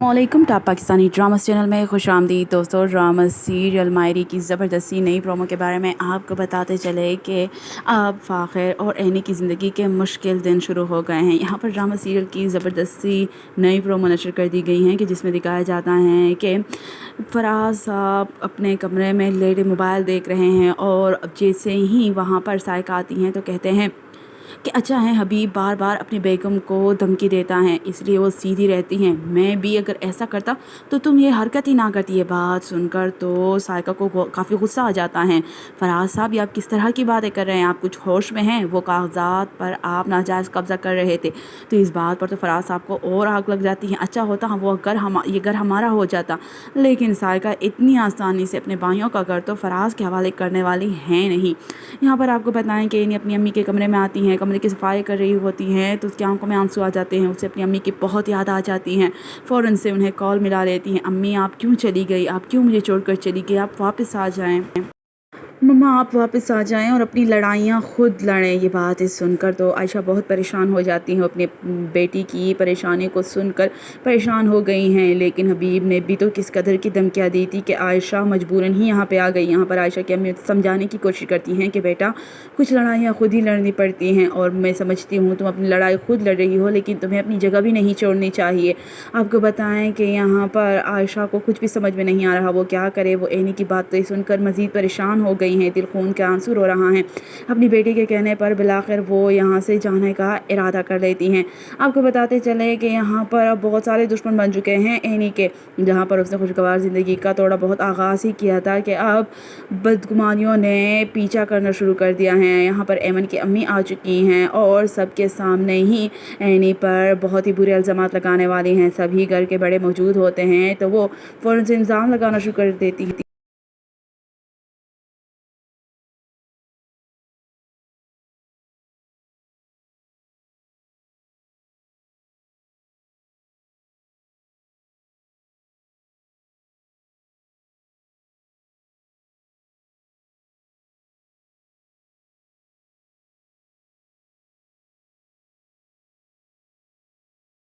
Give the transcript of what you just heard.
वालेकुम top Pakistani drama channel में खुश आमदीद दोस्तों। ड्रामा सीरियल मायरी की ज़बरदस्ती नई प्रोमो के बारे में आपको बताते चले कि अब फ़ाखिर और एनी की ज़िंदगी के मुश्किल दिन शुरू हो गए हैं। यहाँ पर ड्रामा सीरियल की ज़बरदस्ती नई प्रोमो नशर कर दी गई हैं कि जिसमें दिखाया जाता है कि फराज साहब अपने कमरे में लेटे मोबाइल देख रहे हैं और अब जैसे ही वहाँ पर साइका आती हैं तो कहते हैं कि अच्छा है हबीब बार बार अपनी बेगम को धमकी देता है इसलिए वो सीधी रहती हैं। मैं भी अगर ऐसा करता तो तुम ये हरकत ही ना करती। ये बात सुनकर तो साइका को काफ़ी गुस्सा आ जाता है। फराज साहब ये आप किस तरह की बातें कर रहे हैं, आप कुछ होश में हैं? वो कागजात पर आप नाजायज़ कब्ज़ा कर रहे थे। तो इस बात पर तो फराज साहब को और आग लग जाती है। अच्छा होता हम वो घर ये घर हमारा हो जाता, लेकिन साइका इतनी आसानी से अपने भाइयों का घर तो फराज के हवाले करने वाली हैं नहीं। यहाँ पर आपको बताएं कि इन्हें अपनी अम्मी के कमरे में आती हैं, कमरे की सफाई कर रही होती हैं तो उसकी आंखों में आंसू आ जाते हैं। उसे अपनी अम्मी की बहुत याद आ जाती हैं। फ़ौरन से उन्हें कॉल मिला लेती हैं, अम्मी आप क्यों चली गई, आप क्यों मुझे छोड़कर चली गई, आप वापस आ जाएं, मम्मा आप वापस आ जाएं और अपनी लड़ाइयाँ खुद लड़ें। ये बातें सुनकर तो आयशा बहुत परेशान हो जाती हैं। अपने बेटी की परेशानी को सुनकर परेशान हो गई हैं। लेकिन हबीब ने भी तो किस कदर की धमकियाँ दी थी कि आयशा मजबूरन ही यहाँ पे आ गई। यहाँ पर आयशा की अम्मी समझाने की कोशिश करती हैं कि बेटा कुछ लड़ाइयाँ खुद ही लड़नी पड़ती हैं और मैं समझती हूँ तुम अपनी लड़ाई खुद लड़ रही हो, लेकिन तुम्हें अपनी जगह भी नहीं छोड़नी चाहिए। आपको बताएं कि यहाँ पर आयशा को कुछ भी समझ में नहीं आ रहा, वो क्या करे। वो एनी की बातें सुनकर मज़ीद परेशान हो गई हैं, दिल खून के आंसू रो रहा है। अपनी बेटी के कहने पर बिलाखिर वो यहाँ से जाने का इरादा कर लेती हैं। आपको बताते चले कि यहाँ पर अब बहुत सारे दुश्मन बन चुके हैं एनी के। जहाँ पर उसने खुशगवार ज़िंदगी का थोड़ा बहुत आगाज़ ही किया था कि अब बदगुमानियों ने पीछा करना शुरू कर दिया है। यहाँ पर एमन की अम्मी आ चुकी हैं और सबके सामने ही एनी पर बहुत ही बुरे इल्ज़ामात लगाने वाली हैं। सभी घर के बड़े मौजूद होते हैं तो वो फ़ौरन से इल्ज़ाम लगाना शुरू कर देती